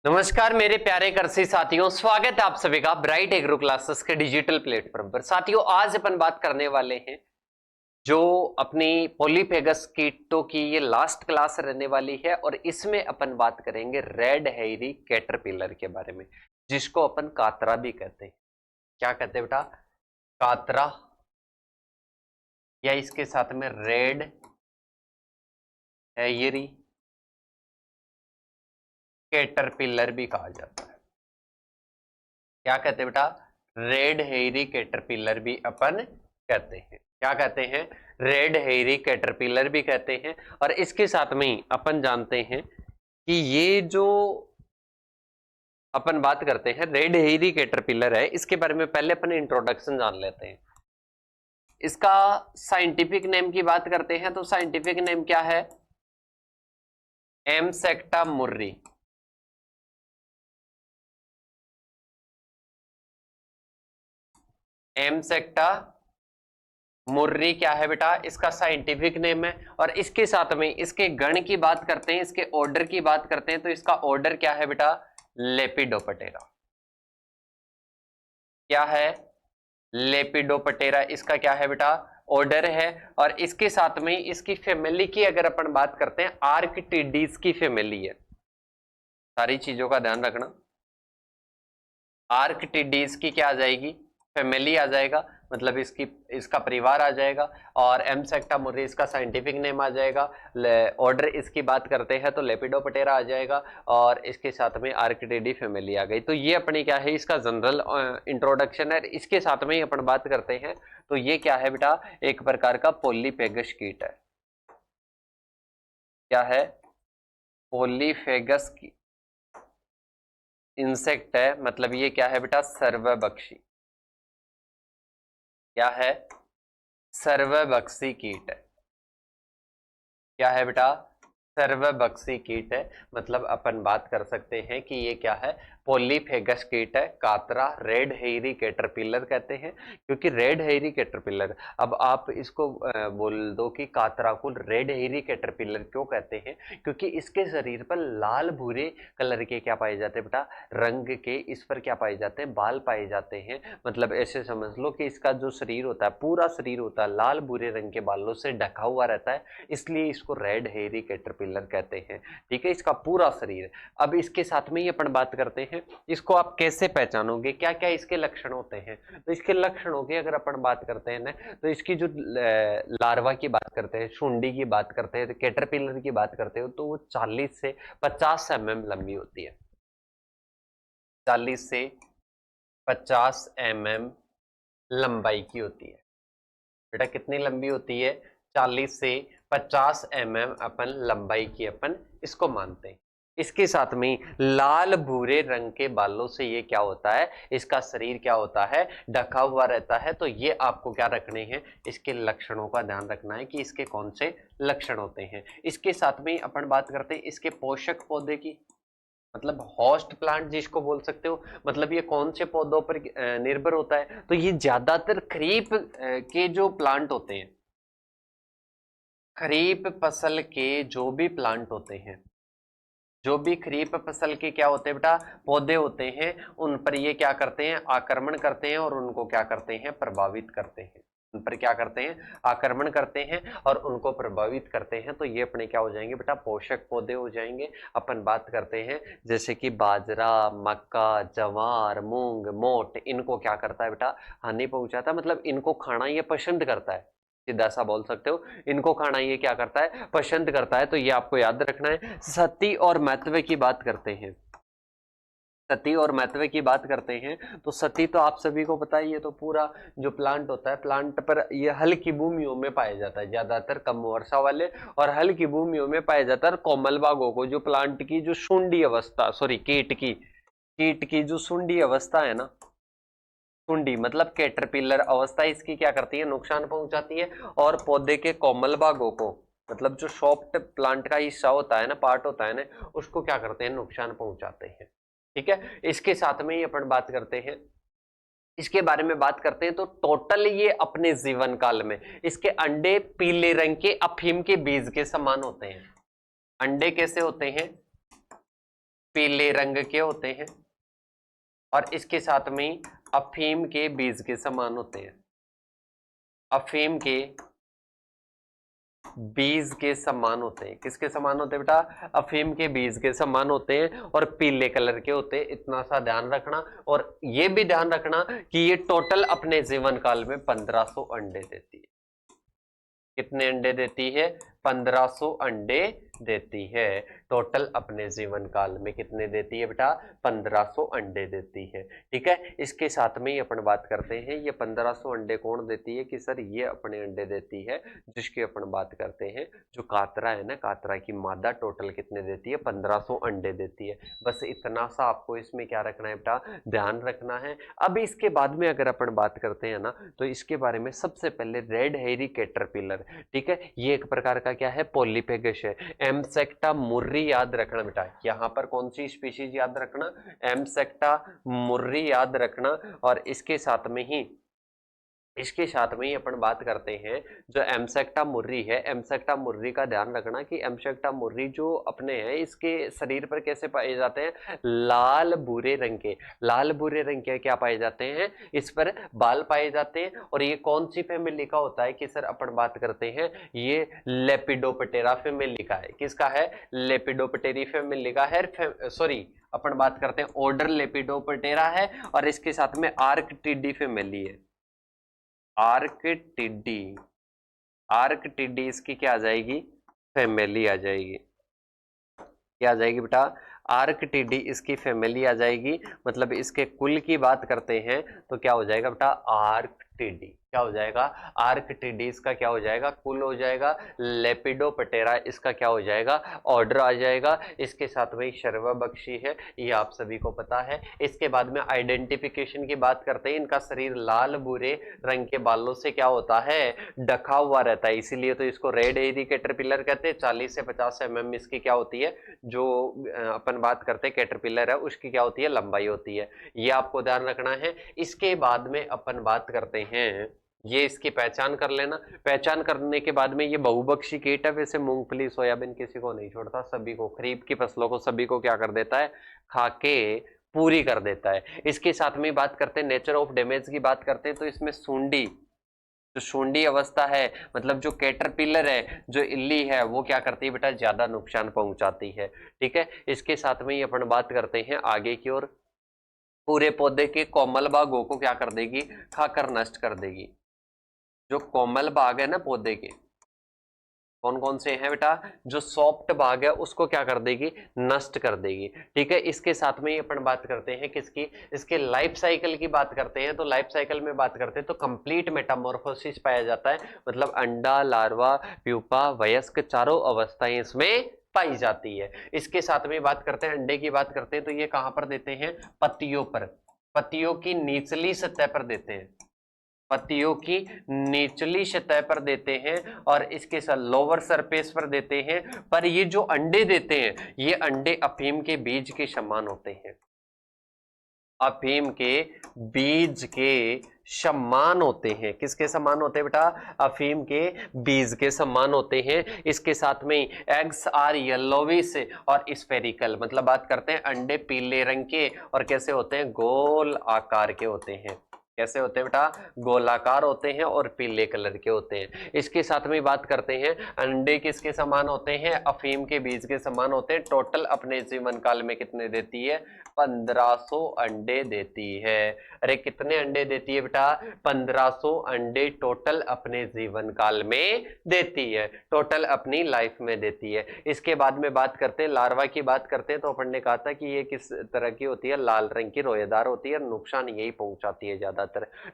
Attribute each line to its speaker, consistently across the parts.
Speaker 1: नमस्कार मेरे प्यारे कृषि साथियों, स्वागत है आप सभी का ब्राइट एग्रो क्लासेस के डिजिटल प्लेटफॉर्म पर। साथियों, आज अपन बात करने वाले हैं जो अपनी पॉलीफेगस कीटों की ये लास्ट क्लास रहने वाली है और इसमें अपन बात करेंगे रेड हेयरी कैटरपिलर के बारे में, जिसको अपन कातरा भी कहते हैं। क्या कहते हैं बेटा? कातरा, या इसके साथ में रेड हेयरी कैटरपिलर भी कहा जाता है। क्या कहते हैं बेटा? रेड हेयरी कैटरपिलर भी अपन कहते हैं। क्या कहते हैं? रेड हेयरी कैटरपिलर भी कहते हैं। और इसके साथ में ही अपन जानते हैं कि ये जो अपन बात करते हैं रेड हेयरी कैटरपिलर है, इसके बारे में पहले अपन इंट्रोडक्शन जान लेते हैं। इसका साइंटिफिक नेम की बात करते हैं तो साइंटिफिक नेम क्या है? एमसेक्टा मुर्री। एमसेक्टा मुर्री क्या है बेटा? इसका साइंटिफिक नेम है। और इसके साथ में इसके गण की बात करते हैं, इसके ऑर्डर की बात करते हैं तो इसका ऑर्डर क्या है बेटा? लेपिडोप्टेरा। क्या है? लेपिडोप्टेरा इसका क्या है बेटा? ऑर्डर है। और इसके साथ में इसकी फैमिली की अगर अपन बात करते हैं, आर्कटिडीज की फैमिली है। सारी चीजों का ध्यान रखना। आर्कटिडीज की क्या आ जाएगी? फैमिली आ जाएगा, मतलब इसका परिवार आ जाएगा। और एमसेक्टा मुर्री इसका साइंटिफिक नेम आ जाएगा। ऑर्डर इसकी बात करते हैं तो लेपिडोप्टेरा आ जाएगा। और इसके साथ में आर्कटिडी फैमिली आ गई। तो ये अपनी क्या है? इसका जनरल इंट्रोडक्शन है। इसके साथ में ही अपन बात करते हैं तो ये क्या है बेटा? एक प्रकार का पॉलीफेगस कीट है। क्या है? पॉलीफेगस इंसेक्ट है, मतलब ये क्या है बेटा? सर्वभक्षी। क्या है? सर्वभक्षी कीट है। क्या है बेटा? सर्वभक्षी कीट है। मतलब अपन बात कर सकते हैं कि ये क्या है? पॉलीफेगस कीट है। कातरा रेड हेयरी कैटरपिलर कहते हैं, क्योंकि रेड हेयरी कैटरपिलर, अब आप इसको बोल दो कि कातरा को रेड हेयरी कैटरपिलर क्यों कहते हैं? क्योंकि इसके शरीर पर लाल भूरे कलर के क्या पाए जाते हैं बेटा? रंग के इस पर क्या पाए जाते हैं? बाल पाए जाते हैं। मतलब ऐसे समझ लो कि इसका जो शरीर होता है, पूरा शरीर होता है लाल भूरे रंग के बालों से ढका हुआ रहता है, इसलिए इसको रेड हेयरी कैटरपिलर कहते हैं। ठीक है, इसका पूरा शरीर। अब इसके साथ में ही अपन बात करते हैं, इसको आप कैसे पहचानोगे, क्या क्या इसके लक्षण होते हैं? तो इसके लक्षणों की अगर अपन बात करते हैं ना, तो इसकी जो लार्वा की बात करते हैं, शुंडी की बात करते हैं, तो कैटरपिलर की बात करते हो तो वो 40 से 50 लंबी होती है। 40 से 50 लंबाई की होती है। बेटा कितनी लंबी होती है? 40 से 50 अपन लंबाई की अपन इसको मानते हैं। इसके साथ में लाल भूरे रंग के बालों से ये क्या होता है? इसका शरीर क्या होता है? ढका हुआ रहता है। तो ये आपको क्या रखने हैं? इसके लक्षणों का ध्यान रखना है कि इसके कौन से लक्षण होते हैं। इसके साथ में अपन बात करते हैं इसके पोषक पौधे की, मतलब होस्ट प्लांट जिसको बोल सकते हो। मतलब ये कौन से पौधों पर निर्भर होता है? तो ये ज्यादातर खरीफ के जो प्लांट होते हैं, खरीफ फसल के जो भी प्लांट होते हैं, जो भी खरीफ फसल के क्या होते हैं बेटा? पौधे होते हैं, उन पर ये क्या करते हैं? आक्रमण करते हैं और उनको क्या करते हैं? प्रभावित करते हैं। उन पर क्या करते हैं? आक्रमण करते हैं और उनको प्रभावित करते हैं। तो ये अपने क्या हो जाएंगे बेटा? पोषक पौधे हो जाएंगे। अपन बात करते हैं जैसे कि बाजरा, मक्का, जवार, मूंग, मोट, इनको क्या करता है बेटा? हानि पहुंचाता है। मतलब इनको खाना ये पसंद करता है, सीधा सा बोल सकते हो। इनको खाना ये क्या करता है? पसंद करता है। तो ये आपको याद रखना है। सती और महत्व की बात करते हैं, सती और महत्व की बात करते हैं तो सती तो आप सभी को पता ही है। तो पूरा जो प्लांट होता है, प्लांट पर ये हल्की भूमियों में पाया जाता है, ज्यादातर कम वर्षा वाले और हल्की भूमियों में पाया जाता है। कोमल भागों को, जो प्लांट की जो शुंडी अवस्था, सॉरी कीट की जो शुंडी अवस्था है ना, कुंडी मतलब कैटरपिलर अवस्था, इसकी क्या करती है? नुकसान पहुंचाती है। और पौधे के कोमल भागों को, मतलब जो सॉफ्ट प्लांट का हिस्सा होता है ना, पार्ट होता है ना, उसको क्या करते हैं? नुकसान पहुंचाते हैं। ठीक है, इसके साथ में ही अपन बात करते हैं, इसके बारे में बात करते हैं तो टोटल ये अपने जीवन काल में इसके अंडे पीले रंग के अफीम के बीज के समान होते हैं। अंडे कैसे होते हैं? पीले रंग के होते हैं और इसके साथ में अफीम के बीज के समान होते हैं। अफीम के बीज के समान होते हैं। किसके समान होते हैं बेटा? अफीम के बीज के समान होते हैं और पीले कलर के होते हैं। इतना सा ध्यान रखना। और ये भी ध्यान रखना कि ये टोटल अपने जीवन काल में 1500 अंडे देती है। कितने अंडे देती है? 1500 अंडे देती है। टोटल अपने जीवन काल में कितने देती है बेटा? 1500 अंडे देती है। ठीक है, इसके साथ में ही अपन बात करते हैं ये 1500 अंडे कौन देती है? कि सर ये अपने अंडे देती है जिसकी अपन बात करते हैं जो कातरा है ना, कातरा की मादा टोटल कितने देती है? 1500 अंडे देती है। बस इतना सा आपको इसमें क्या रखना है बेटा? ध्यान रखना है। अब इसके बाद में अगर अपन बात करते हैं ना तो इसके बारे में सबसे पहले रेड हेयरी कैटरपिलर, ठीक है, ये एक प्रकार का क्या है? पॉलीपेगस है। एमसेक्टा मुर्री याद रखना बेटा। यहां पर कौन सी स्पीशीज याद रखना? एमसेक्टा मुर्री याद रखना। और इसके साथ में ही अपन बात करते हैं जो एमसेक्टा मुर्री है, एमसेक्टा मुर्री का ध्यान रखना कि एमसेक्टा मुर्री जो अपने हैं इसके शरीर पर कैसे पाए जाते हैं? लाल भूरे रंग के, लाल भूरे रंग के क्या पाए जाते हैं? इस पर बाल पाए जाते हैं। और ये कौन सी फैमिली का होता है? कि सर अपन बात करते हैं ये लेपिडोप्टेरा फैमिली का है। किसका है? लेपिडोप्टेरी फैमिली का है। सॉरी, अपन बात करते हैं ऑर्डर लेपिडोप्टेरा है और इसके साथ में आर्कटिडी फैमिली है। आर्कटिडी, आर्कटिडी इसकी क्या आ जाएगी? फैमिली आ जाएगी। क्या आ जाएगी बेटा? आर्कटिडी इसकी फैमिली आ जाएगी। मतलब इसके कुल की बात करते हैं तो क्या हो जाएगा बेटा? आर्कटिडी। क्या हो जाएगा? आर्कटिडी इसका क्या हो जाएगा? कुल हो जाएगा। लेपिडोप्टेरा इसका क्या हो जाएगा? ऑर्डर आ जाएगा। इसके साथ में शर्वबक्षी है, ये आप सभी को पता है। इसके बाद में आइडेंटिफिकेशन की बात करते हैं। इनका शरीर लाल भूरे रंग के बालों से क्या होता है? ढका हुआ रहता है, इसीलिए तो इसको रेड हेयरी कैटरपिलर कहते हैं। 40 से 50 mm इसकी क्या होती है? जो अपन बात करते हैं कैटरपिलर है उसकी क्या होती है? लंबाई होती है। ये आपको ध्यान रखना है। इसके बाद में अपन बात करते हैं, ये इसकी पहचान कर लेना। पहचान करने के बाद में ये बहुभक्षी कीट है। वैसे मूंगफली सोयाबीन किसी को नहीं छोड़ता, सभी को, खरीफ की फसलों को सभी को क्या कर देता है? खाके पूरी कर देता है। इसके साथ में बात करते हैं नेचर ऑफ डैमेज की बात करते हैं तो इसमें सूंडी, जो सूंडी अवस्था है, मतलब जो कैटरपिलर है, जो इल्ली है, वो क्या करती है बेटा? ज्यादा नुकसान पहुंचाती है। ठीक है, इसके साथ में ही अपन बात करते हैं आगे की ओर। पूरे पौधे के कोमल भागों को क्या कर देगी? खाकर नष्ट कर देगी। जो कोमल भाग है ना पौधे के, कौन कौन से हैं बेटा? जो सॉफ्ट भाग है उसको क्या कर देगी? नष्ट कर देगी। ठीक है, इसके साथ में ही अपन बात करते हैं किसकी? इसके लाइफ साइकिल की बात करते हैं। तो लाइफ साइकिल में बात करते हैं तो कंप्लीट मेटामॉर्फोसिस पाया जाता है। मतलब अंडा, लार्वा, प्यूपा, वयस्क, चारों अवस्थाएं इसमें पाई जाती है। इसके साथ में बात करते हैं अंडे की बात करते हैं तो ये कहां पर देते हैं? पत्तियों पर, पत्तियों की निचली सतह पर देते हैं। पत्तियों की निचली सतह पर देते हैं और इसके साथ लोअर सरफेस पर देते हैं। पर ये जो अंडे देते हैं ये अंडे अफीम के बीज के समान होते हैं। अफीम के बीज के समान होते हैं। किसके समान होते हैं बेटा? अफीम के बीज के समान होते हैं। इसके साथ में एग्स आर येलोविश और स्फेरिकल, मतलब बात करते हैं अंडे पीले रंग के और कैसे होते हैं? गोल आकार के होते हैं। कैसे होते हैं बेटा? गोलाकार होते हैं और पीले कलर के होते हैं। इसके साथ में बात करते हैं अंडे किसके समान होते हैं? अफीम के बीज के समान होते हैं। टोटल अपने जीवन काल में कितने देती है? 1500 अंडे देती है। अरे कितने अंडे देती है बेटा? 1500 अंडे टोटल अपने जीवन काल में देती है, टोटल अपनी लाइफ में देती है। इसके बाद में बात करते हैं लार्वा की बात करते हैं तो अपन ने कहा था कि ये किस तरह की होती है? लाल रंग की, रोएदार होती है, नुकसान यही पहुंचाती है ज्यादातर।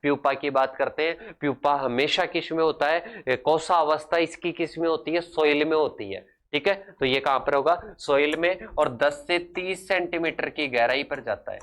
Speaker 1: प्यूपा की बात करते हैं, प्यूपा हमेशा किस में होता है? कौन सा अवस्था इसकी किस में होती है? सोइल में होती है। ठीक है, तो ये कहां पर होगा? सोइल में, और 10 से 30 सेंटीमीटर की गहराई पर जाता है।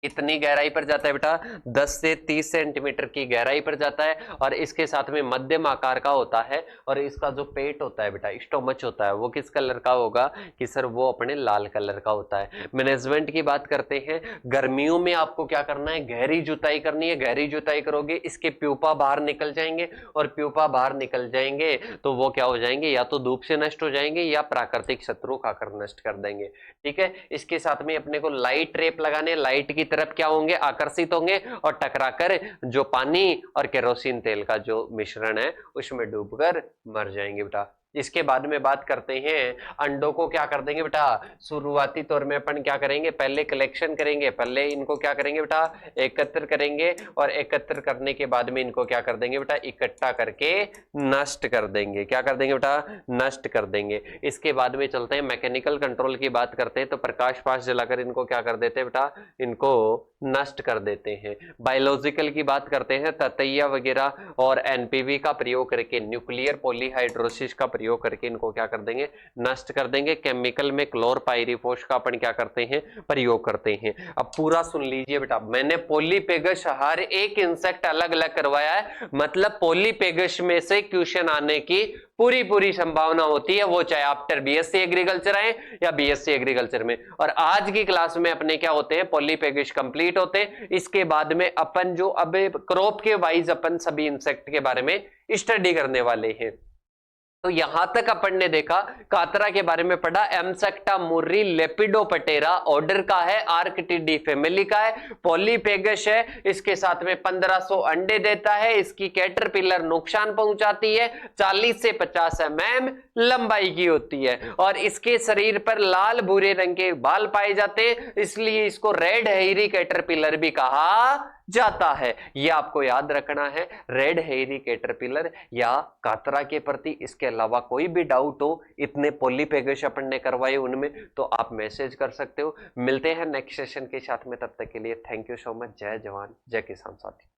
Speaker 1: इतनी गहराई पर जाता है बेटा, 10 से 30 सेंटीमीटर की गहराई पर जाता है, और इसके साथ में मध्यम आकार का होता है, और इसका जो पेट होता है बेटा, स्टोमच होता है, वो किस कलर का होगा कि सर वो अपने लाल कलर का होता है। मैनेजमेंट की बात करते हैं, गर्मियों में आपको क्या करना है, गहरी जुताई करनी है। गहरी जुताई करोगे, इसके प्यूपा बाहर निकल जाएंगे, और प्यूपा बाहर निकल जाएंगे तो वो क्या हो जाएंगे, या तो धूप से नष्ट हो जाएंगे या प्राकृतिक शत्रु खाकर नष्ट कर देंगे। ठीक है, इसके साथ में अपने को लाइट रेप लगाने, लाइट की तरफ क्या होंगे, आकर्षित होंगे, और टकराकर जो पानी और केरोसिन तेल का जो मिश्रण है उसमें डूबकर मर जाएंगे बेटा। इसके बाद में बात करते हैं, अंडों को क्या कर देंगे बेटा, शुरुआती तौर में अपन क्या करेंगे, पहले कलेक्शन करेंगे, पहले इनको क्या करेंगे बेटा, एकत्र करेंगे, और एकत्र करने के बाद में इनको क्या कर देंगे बेटा, इकट्ठा करके नष्ट कर देंगे। क्या कर देंगे बेटा, नष्ट कर देंगे। इसके बाद में चलते हैं मैकेनिकल कंट्रोल की बात करते हैं, तो प्रकाश पास जलाकर इनको क्या कर देते हैं बेटा, इनको नष्ट कर देते हैं। बायोलॉजिकल की बात करते हैं, ततैया वगैरह और एनपीवी का प्रयोग करके, न्यूक्लियर पॉलीहाइड्रोसिस का प्रयोग करके इनको क्या कर देंगे, नष्ट कर देंगे। केमिकल में क्लोरपाइरिफॉस का अपन क्या करते हैं, प्रयोग करते हैं। अब पूरा सुन लीजिए बेटा, मैंने पॉलीपेगस हर एक इंसेक्ट अलग अलग करवाया है, मतलब पॉलीपेगस में से क्वेश्चन आने की पूरी संभावना होती है, वो चाहे आफ्टर बीएससी एग्रीकल्चर आए या बीएससी एग्रीकल्चर में। और आज की क्लास में अपने क्या होते हैं, पॉलीपेगस कंप्लीट होते हैं। इसके बाद में अपन जो अब क्रॉप के वाइज अपन सभी इंसेक्ट के बारे में स्टडी करने वाले हैं। तो यहां तक अपन ने देखा, कातरा के बारे में पढ़ा, एमसेक्टा मुर्री लेपिडोपटेरा ऑर्डर का है, आर्कटिडी फैमिली का है, पॉलीपेगस है, इसके साथ में 1500 अंडे देता है, इसकी कैटरपिलर नुकसान पहुंचाती है, 40 से 50 mm लंबाई की होती है, और इसके शरीर पर लाल भूरे रंग के बाल पाए जाते हैं, इसलिए इसको रेड हेयरी कैटरपिलर भी कहा जाता है। यह आपको याद रखना है, रेड हेयरी कैटरपिलर या कातरा के प्रति। इसके अलावा कोई भी डाउट हो, इतने पॉलीपेगस अपन ने करवाए उनमें, तो आप मैसेज कर सकते हो। मिलते हैं नेक्स्ट सेशन के साथ में, तब तक के लिए थैंक यू सो मच। जय जवान जय किसान साथी।